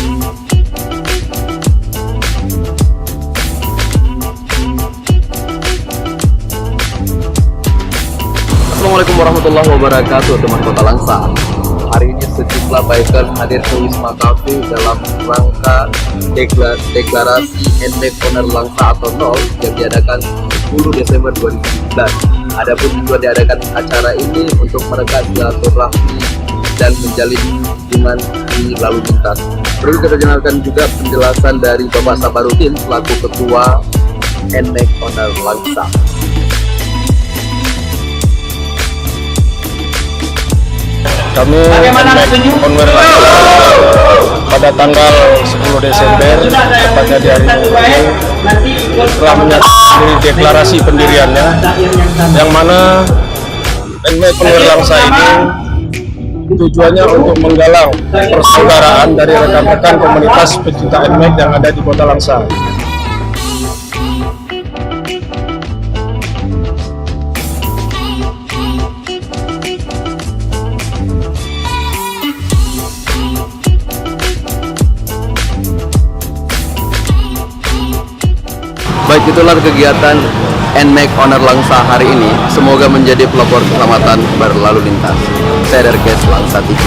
Assalamualaikum warahmatullahi wabarakatuh, teman Kota Langsa. Hari ini sejumlah biker hadir ke Wisma Cafe dalam rangka deklarasi NMAX Owner Langsa atau Nol yang diadakan 10 Desember 2019. Adapun juga diadakan acara ini untuk menekan silaturahmi dan menjalin hubungan di lalu lintas. Perlu kita kenalkan juga penjelasan dari Bapak Sabarudin selaku Ketua NMAX Owner Langsa. Kami Owner Langsa pada tanggal 10 Desember, tepatnya di hari ini, telah menyatakan deklarasi pendiriannya, yang mana NMAX Owner Langsa ini tujuannya untuk menggalang persaudaraan dari rekan-rekan komunitas pecinta NMAX yang ada di Kota Langsa. Baik, itulah kegiatan NMAX Owner Langsa hari ini. Semoga menjadi pelopor keselamatan berlalu lintas. Saya dari Kes Langsa TV.